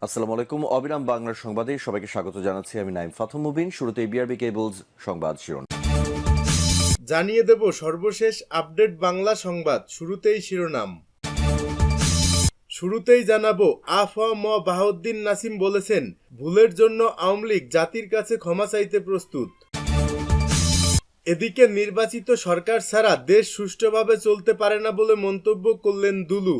আসসালামু আলাইকুম। অবিরাম বাংলার সংবাদে সবাইকে স্বাগত জানাচ্ছি। আমি নাইম ফাথম মুবিন। শুরুতেই বিআরবি কেবলস সংবাদ শিরোনাম। জানিয়ে দেব সর্বশেষ আপডেট বাংলা সংবাদ। শুরুতেই শিরোনাম। শুরুতেই জানাবো আ.ফ.ম. বাহাউদ্দিন নাসিম বলেছেন, ভুলের জন্য আওয়ামী লীগ জাতির কাছে ক্ষমা চাইতে প্রস্তুত। এদিকে নির্বাচিত সরকার ছাড়া দেশ সুষ্ঠুভাবে চলতে পারে না বলে মন্তব্য করলেন দুলু।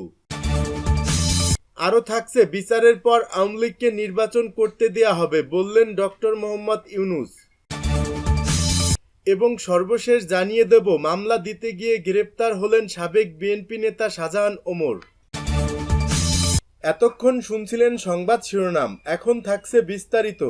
আরও থাকছে, বিচারের পর আওয়ামী লীগকে নির্বাচন করতে দেয়া হবে বললেন ডক্টর মোহাম্মদ ইউনূস। এবং সর্বশেষ জানিয়ে দেব, মামলা দিতে গিয়ে গ্রেপ্তার হলেন সাবেক বিএনপি নেতা শাহজাহান ওমর। এতক্ষণ শুনছিলেন সংবাদ শিরোনাম, এখন থাকছে বিস্তারিত।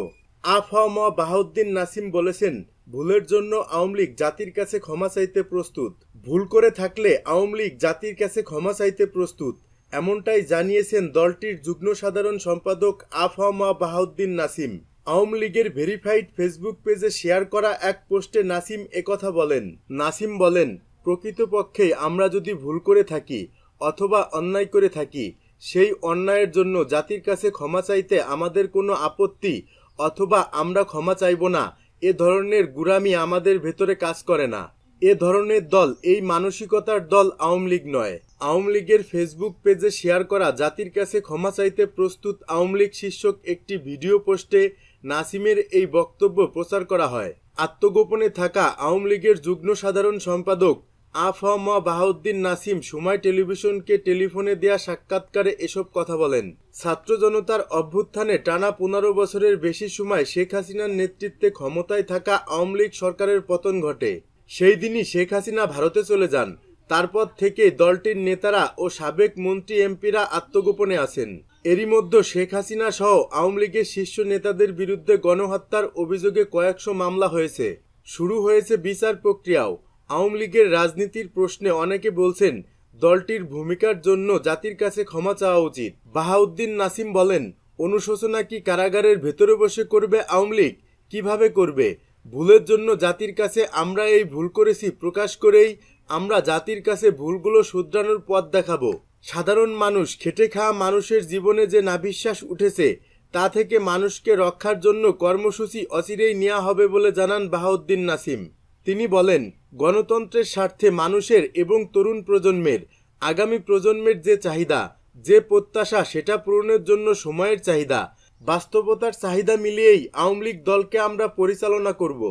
আ.ফ.ম. বাহাউদ্দিন নাসিম বলেছেন, ভুলের জন্য আওয়ামী লীগ জাতির কাছে ক্ষমা চাইতে প্রস্তুত। ভুল করে থাকলে আওয়ামী লীগ জাতির কাছে ক্ষমা চাইতে প্রস্তুত, এমনটাই জানিয়েছেন দলটির যুগ্ম সাধারণ সম্পাদক আ.ফ.ম. বাহাউদ্দিন নাসিম। আওয়ামী লীগের ভেরিফাইড ফেসবুক পেজে শেয়ার করা এক পোস্টে নাসিম একথা বলেন। নাসিম বলেন, প্রকৃতপক্ষে আমরা যদি ভুল করে থাকি অথবা অন্যায় করে থাকি, সেই অন্যায়ের জন্য জাতির কাছে ক্ষমা চাইতে আমাদের কোনো আপত্তি অথবা আমরা ক্ষমা চাইব না, এ ধরনের গুরামি আমাদের ভেতরে কাজ করে না। এ ধরনের দল, এই মানসিকতার দল আওয়ামী লীগ নয়। আওয়ামী লীগের ফেসবুক পেজে শেয়ার করা জাতির কাছে ক্ষমা চাইতে প্রস্তুত আওয়ামী লীগ শীর্ষক একটি ভিডিও পোস্টে নাসিমের এই বক্তব্য প্রচার করা হয়। আত্মগোপনে থাকা আওয়ামী লীগের যুগ্ম সাধারণ সম্পাদক আ.ফ.ম. বাহাউদ্দিন নাসিম সময় টেলিভিশনকে টেলিফোনে দেয়া সাক্ষাৎকারে এসব কথা বলেন। ছাত্র জনতার অভ্যুত্থানে টানা 15 বছরের বেশি সময় শেখ হাসিনার নেতৃত্বে ক্ষমতায় থাকা আওয়ামী লীগ সরকারের পতন ঘটে। সেই দিনই শেখ হাসিনা ভারতে চলে যান। তারপর থেকে দলটির নেতারা ও সাবেক মন্ত্রী এমপিরা আত্মগোপনে আছেন। এরই মধ্যে শেখ হাসিনা সহ আওয়ামী লীগের শীর্ষ নেতাদের বিরুদ্ধে গণহত্যার অভিযোগে কয়েকশো মামলা হয়েছে। শুরু হয়েছে বিচার প্রক্রিয়াও। আওয়ামী লীগের রাজনীতির প্রশ্নে অনেকে বলছেন, দলটির ভূমিকার জন্য জাতির কাছে ক্ষমা চাওয়া উচিত। বাহাউদ্দিন নাসিম বলেন, অনুশোচনা কি কারাগারের ভেতরে বসে করবে আওয়ামী লীগ? কিভাবে করবে? ভুলের জন্য জাতির কাছে আমরা এই ভুল করেছি প্রকাশ করেই আমরা জাতির কাছে ভুলগুলো শুধরানোর পথ দেখাবো। সাধারণ মানুষ, খেটে খাওয়া মানুষের জীবনে যে নাভিশ্বাস উঠেছে, তা থেকে মানুষকে রক্ষার জন্য কর্মসূচি অচিরেই নেওয়া হবে বলে জানান বাহাউদ্দিন নাসিম। তিনি বলেন, গণতন্ত্রের স্বার্থে মানুষের এবং তরুণ প্রজন্মের, আগামী প্রজন্মের যে চাহিদা, যে প্রত্যাশা, সেটা পূরণের জন্য সময়ের চাহিদা, বাস্তবতার চাহিদা মিলিয়েই আওয়ামী লীগ দলকে আমরা পরিচালনা করব।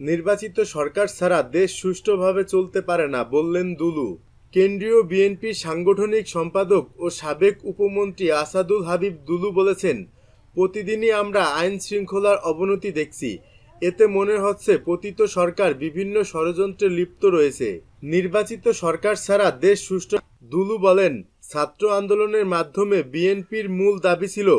নির্বাচিত সরকার ছাড়া দেশ সুষ্ঠুভাবে চলতে পারে না বললেন দুলু। কেন্দ্রীয় বিএনপির সাংগঠনিক সম্পাদক ও সাবেক উপমন্ত্রী আসাদুল হাবিব দুলু বলেছেন, প্রতিদিনই আমরা আইন শৃঙ্খলার অবনতি দেখছি। এতে মনে হচ্ছে পতিত সরকার বিভিন্ন ষড়যন্ত্রে লিপ্ত রয়েছে। নির্বাচিত সরকার ছাড়া দেশ সুষ্ঠু। দুলু বলেন, ছাত্র আন্দোলনের মাধ্যমে বিএনপির মূল দাবি ছিল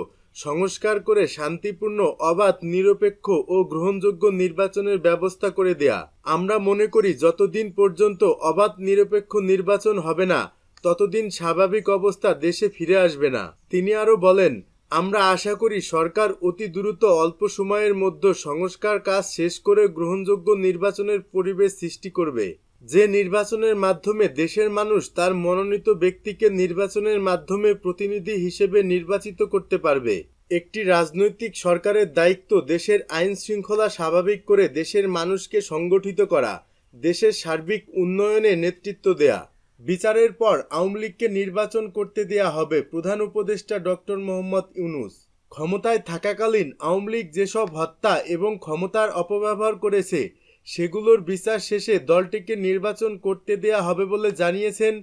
সংস্কার করে শান্তিপূর্ণ, অবাধ, নিরপেক্ষ ও গ্রহণযোগ্য নির্বাচনের ব্যবস্থা করে দেয়া। আমরা মনে করি যতদিন পর্যন্ত অবাধ নিরপেক্ষ নির্বাচন হবে না, ততদিন স্বাভাবিক অবস্থা দেশে ফিরে আসবে না। তিনি আরও বলেন, আমরা আশা করি সরকার অতি দ্রুত অল্প সময়ের মধ্যে সংস্কার কাজ শেষ করে গ্রহণযোগ্য নির্বাচনের পরিবেশ সৃষ্টি করবে, যে নির্বাচনের মাধ্যমে দেশের মানুষ তার মনোনীত ব্যক্তিকে নির্বাচনের মাধ্যমে প্রতিনিধি হিসেবে নির্বাচিত করতে পারবে। একটি রাজনৈতিক সরকারের দায়িত্ব দেশের আইন শৃঙ্খলা স্বাভাবিক করে দেশের মানুষকে সংগঠিত করা, দেশের সার্বিক উন্নয়নে নেতৃত্ব দেয়া। বিচারের পর আওয়ামী লীগকে নির্বাচন করতে দেয়া হবে, প্রধান উপদেষ্টা ডক্টর মোহাম্মদ ইউনূস। ক্ষমতায় থাকাকালীন আওয়ামী লীগ যেসব হত্যা এবং ক্ষমতার অপব্যবহার করেছে, সেগুলোর বিচার শেষে দলটিকে নির্বাচন করতে দেয়া হবে বলে জানিয়েছেন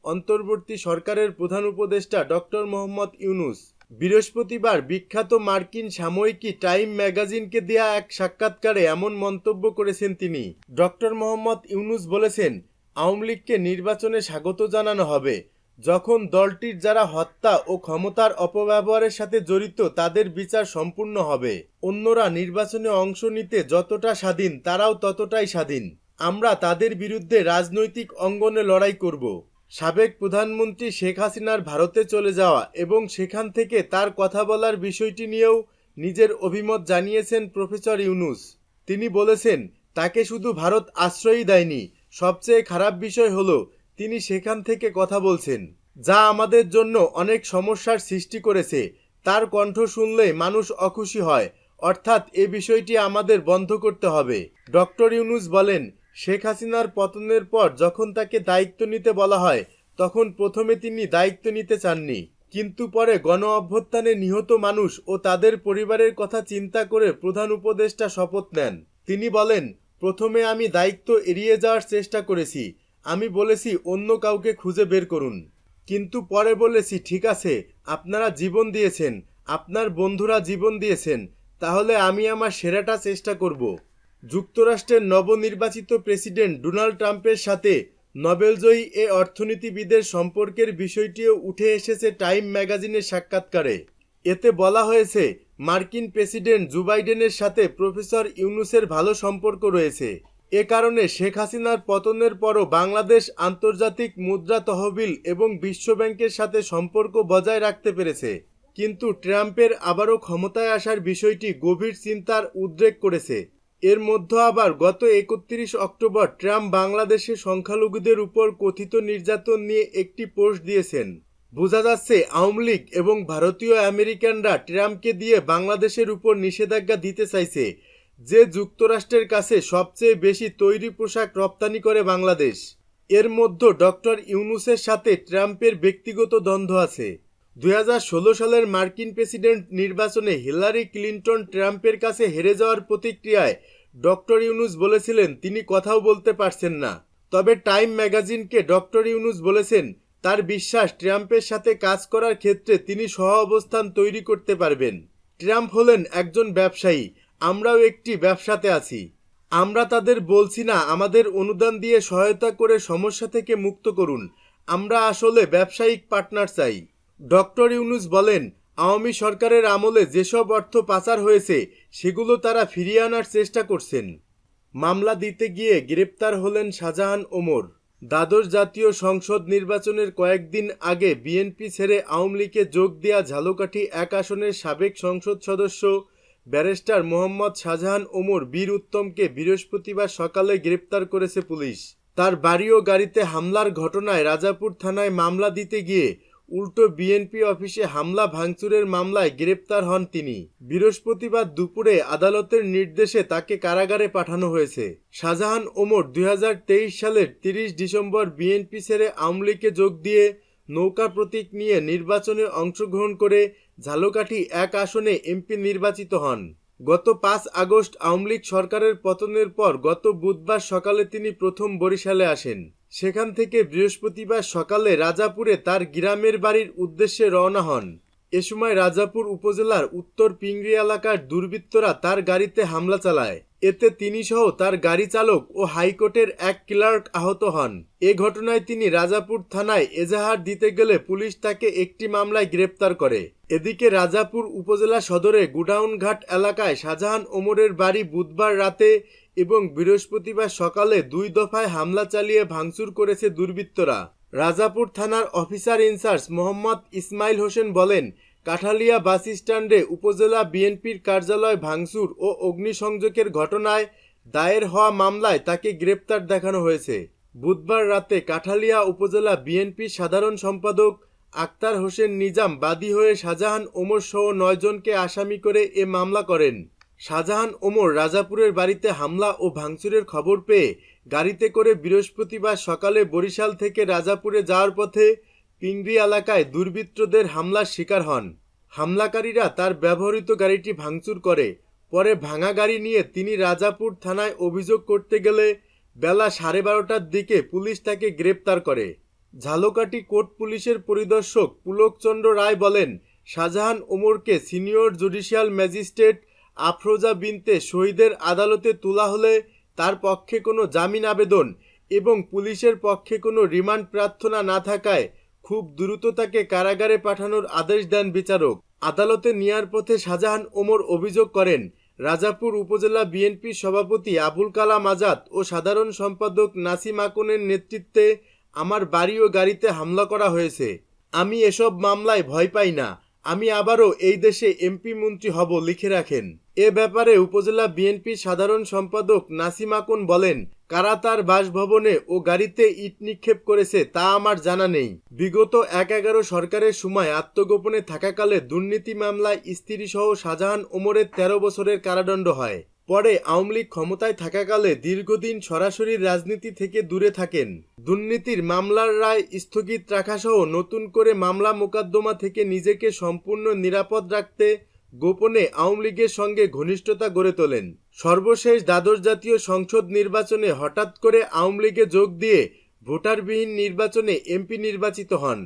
অন্তর্বর্তী সরকারের প্রধান উপদেষ্টা ডক্টর মোহাম্মদ ইউনূস। বৃহস্পতিবার বিখ্যাত মার্কিন সাময়িকী টাইম ম্যাগাজিনকে দেয়া এক সাক্ষাৎকারে এমন মন্তব্য করেছেন তিনি। ডক্টর মোহাম্মদ ইউনূস বলেছেন, আওয়ামী লীগকে নির্বাচনে স্বাগত জানানো হবে যখন দলটির যারা হত্যা ও ক্ষমতার অপব্যবহারের সাথে জড়িত তাদের বিচার সম্পূর্ণ হবে। অন্যরা নির্বাচনে অংশ নিতে যতটা স্বাধীন, তারাও ততটাই স্বাধীন। আমরা তাদের বিরুদ্ধে রাজনৈতিক অঙ্গনে লড়াই করব। সাবেক প্রধানমন্ত্রী শেখ হাসিনার ভারতে চলে যাওয়া এবং সেখান থেকে তার কথা বলার বিষয়টি নিয়েও নিজের অভিমত জানিয়েছেন প্রফেসর ইউনূস। তিনি বলেছেন, তাকে শুধু ভারত আশ্রয়ই দেয়নি, সবচেয়ে খারাপ বিষয় হলো তিনি সেখান থেকে কথা বলছেন, যা আমাদের জন্য অনেক সমস্যার সৃষ্টি করেছে। তার কণ্ঠ শুনলেই মানুষ অখুশি হয়, অর্থাৎ এ বিষয়টি আমাদের বন্ধ করতে হবে। ডক্টর ইউনূস বলেন, শেখ হাসিনার পতনের পর যখন তাকে দায়িত্ব নিতে বলা হয় তখন প্রথমে তিনি দায়িত্ব নিতে চাননি, কিন্তু পরে গণ অভ্যুত্থানে নিহত মানুষ ও তাদের পরিবারের কথা চিন্তা করে প্রধান উপদেষ্টা শপথ নেন। তিনি বলেন, প্রথমে আমি দায়িত্ব এড়িয়ে যাওয়ার চেষ্টা করেছি, আমি বলেছি অন্য কাউকে খুঁজে বের করুন, কিন্তু পরে বলেছি ঠিক আছে, আপনারা জীবন দিয়েছেন, আপনার বন্ধুরা জীবন দিয়েছেন, তাহলে আমি আমার সেরাটা চেষ্টা করব। যুক্তরাষ্ট্রের নবনির্বাচিত প্রেসিডেন্ট ডোনাল্ড ট্রাম্পের সাথে নোবেলজয়ী এ অর্থনীতিবিদের সম্পর্কের বিষয়টিও উঠে এসেছে টাইম ম্যাগাজিনের সাক্ষাৎকারে। এতে বলা হয়েছে, মার্কিন প্রেসিডেন্ট জো বাইডেনের সাথে প্রফেসর ইউনূসের ভালো সম্পর্ক রয়েছে। এ কারণে শেখ হাসিনার পতনের পরও বাংলাদেশ আন্তর্জাতিক মুদ্রা তহবিল এবং বিশ্বব্যাংকের সাথে সম্পর্ক বজায় রাখতে পেরেছে। কিন্তু ট্রাম্পের আবারও ক্ষমতায় আসার বিষয়টি গভীর চিন্তার উদ্রেক করেছে। এর মধ্যে আবার গত 31 অক্টোবর ট্রাম্প বাংলাদেশে সংখ্যালঘুদের উপর কথিত নির্যাতন নিয়ে একটি পোস্ট দিয়েছেন। বোঝা যাচ্ছে আওয়ামী লীগ এবং ভারতীয় আমেরিকানরা ট্রাম্পকে দিয়ে বাংলাদেশের উপর নিষেধাজ্ঞা দিতে চাইছে, যে যুক্তরাষ্ট্রের কাছে সবচেয়ে বেশি তৈরি পোশাক রপ্তানি করে বাংলাদেশ। এর মধ্যে ডক্টর ইউনূসের সাথে ট্রাম্পের ব্যক্তিগত দ্বন্দ্ব আছে। 2016 সালের মার্কিন প্রেসিডেন্ট নির্বাচনে হিলারি ক্লিন্টন ট্রাম্পের কাছে হেরে যাওয়ার প্রতিক্রিয়ায় ডক্টর ইউনূস বলেছিলেন তিনি কথাও বলতে পারছেন না। তবে টাইম ম্যাগাজিনকে ডক্টর ইউনূস বলেছেন, তার বিশ্বাস ট্রাম্পের সাথে কাজ করার ক্ষেত্রে তিনি সহ অবস্থান তৈরি করতে পারবেন। ট্রাম্প হলেন একজন ব্যবসায়ী, আমরাও একটি ব্যবসাতে আছি। আমরা তাদের বলছি না আমাদের অনুদান দিয়ে সহায়তা করে সমস্যা থেকে মুক্ত করুন, আমরা আসলে ব্যবসায়িক পার্টনার চাই। ডক্টর ইউনূস বলেন, আওয়ামী সরকারের আমলে যেসব অর্থ পাচার হয়েছে সেগুলো তারা ফিরিয়ে আনার চেষ্টা করছেন। মামলা দিতে গিয়ে গ্রেপ্তার হলেন শাহজাহান ওমর। দ্বাদশ জাতীয় সংসদ নির্বাচনের কয়েকদিন আগে বিএনপি ছেড়ে আওয়ামী লীগে যোগ দেয়া ঝালকাঠি 1 আসনের সাবেক সংসদ সদস্য ব্যারিস্টার মোহাম্মদ শাহজাহান ওমর বীর উত্তমকে বৃহস্পতিবার সকালে গ্রেপ্তার করেছে পুলিশ। তার বাড়ি ও গাড়িতে হামলার ঘটনায় রাজাপুর থানায় মামলা দিতে গিয়ে উল্টো বিএনপি অফিসে হামলা ভাঙচুরের মামলায় গ্রেপ্তার হন তিনি। বৃহস্পতিবার দুপুরে আদালতের নির্দেশে তাকে কারাগারে পাঠানো হয়েছে। শাহজাহান ওমর 2023 সালের 30 ডিসেম্বর বিএনপি ছেড়ে আওয়ামী লীগে যোগ দিয়ে নৌকা প্রতীক নিয়ে নির্বাচনে অংশগ্রহণ করে ঝালকাঠি 1 আসনে এমপি নির্বাচিত হন। গত 5 আগস্ট আওয়ামী লীগ সরকারের পতনের পর গত বুধবার সকালে তিনি প্রথম বরিশালে আসেন। সেখান থেকে বৃহস্পতিবার সকালে রাজাপুরে তার গ্রামের বাড়ির উদ্দেশ্যে রওনা হন। এ সময় রাজাপুর উপজেলার উত্তর পিংড়ি এলাকার দুর্বৃত্তরা তার গাড়িতে হামলা চালায়। এতে তিনি সহ তার গাড়ি চালক ও হাইকোর্টের এক ক্লার্ক আহত হন। এ ঘটনায় তিনি রাজাপুর থানায় এজাহার দিতে গেলে পুলিশ তাকে একটি মামলায় গ্রেপ্তার করে। এদিকে রাজাপুর উপজেলা সদরে গুডাউনঘাট এলাকায় শাহজাহান ওমরের বাড়ি বুধবার রাতে এবং বৃহস্পতিবার সকালে 2 দফায় হামলা চালিয়ে ভাঙচুর করেছে দুর্বৃত্তরা। রাজাপুর থানার অফিসার ইনচার্জ মোহাম্মদ ইসমাইল হোসেন বলেন, কাঠালিয়া বাস স্ট্যান্ডে উপজেলা বিএনপির কার্যালয় ভাঙচুর ও অগ্নিসংযোগের ঘটনায় দায়ের হওয়া মামলায় তাকে গ্রেপ্তার দেখানো হয়েছে। বুধবার রাতে কাঠালিয়া উপজেলা বিএনপির সাধারণ সম্পাদক আক্তার হোসেন নিজাম বাদী হয়ে শাহজাহান ওমর সহ 9 জনকে আসামি করে এ মামলা করেন। শাহজাহান ওমর রাজাপুরের বাড়িতে হামলা ও ভাঙচুরের খবর পেয়ে গাড়িতে করে বৃহস্পতিবার সকালে বরিশাল থেকে রাজাপুরে যাওয়ার পথে পিংড়ি এলাকায় দুর্বৃত্তদের হামলার শিকার হন। হামলাকারীরা তার ব্যবহৃত গাড়িটি ভাঙচুর করে। পরে ভাঙা গাড়ি নিয়ে তিনি রাজাপুর থানায় অভিযোগ করতে গেলে বেলা 12:30টার দিকে পুলিশ তাকে গ্রেপ্তার করে। ঝালকাঠি কোর্ট পুলিশের পরিদর্শক পুলকচন্দ্র রায় বলেন, শাহজাহান ওমরকে সিনিয়র জুডিশিয়াল ম্যাজিস্ট্রেট আফরোজা বিনতে শহীদের আদালতে তোলা হলে তার পক্ষে কোনো জামিন আবেদন এবং পুলিশের পক্ষে কোনো রিমান্ড প্রার্থনা না থাকায় খুব দ্রুত তাকে কারাগারে পাঠানোর আদেশ দেন বিচারক। আদালতে নেয়ার পথে শাহজাহান ওমর অভিযোগ করেন, রাজাপুর উপজেলা বিএনপির সভাপতি আবুল কালাম আজাদ ও সাধারণ সম্পাদক নাসিম আকনের নেতৃত্বে আমার বাড়ি ও গাড়িতে হামলা করা হয়েছে। আমি এসব মামলায় ভয় পাই না, আমি আবারও এই দেশে এমপি মন্ত্রী হব লিখে রাখেন। এ ব্যাপারে উপজেলা বিএনপির সাধারণ সম্পাদক নাসিম আকুন বলেন, কারা তার বাসভবনে ও গাড়িতে ইট নিক্ষেপ করেছে তা আমার জানা নেই। বিগত ১/১১ সরকারের সময় আত্মগোপনে থাকাকালে দুর্নীতি মামলায় স্ত্রীসহ শাহজাহান ওমরের ১৩ বছরের কারাদণ্ড হয়। পরে আওয়ামী লীগ ক্ষমতায় থাকাকালে দীর্ঘদিন সরাসরি রাজনীতি থেকে দূরে থাকেন। দুর্নীতির মামলার রায় স্থগিত রাখাসহ নতুন করে মামলা মোকদ্দমা থেকে নিজেকে সম্পূর্ণ নিরাপদ রাখতে গোপনে আওয়ামী লীগের সঙ্গে ঘনিষ্ঠতা গড়ে তোলেন। সর্বশেষ দ্বাদশ জাতীয় সংসদ নির্বাচনে হঠাৎ করে আওয়ামী লীগে যোগ দিয়ে ভোটারবিহীন নির্বাচনে এমপি নির্বাচিত হন।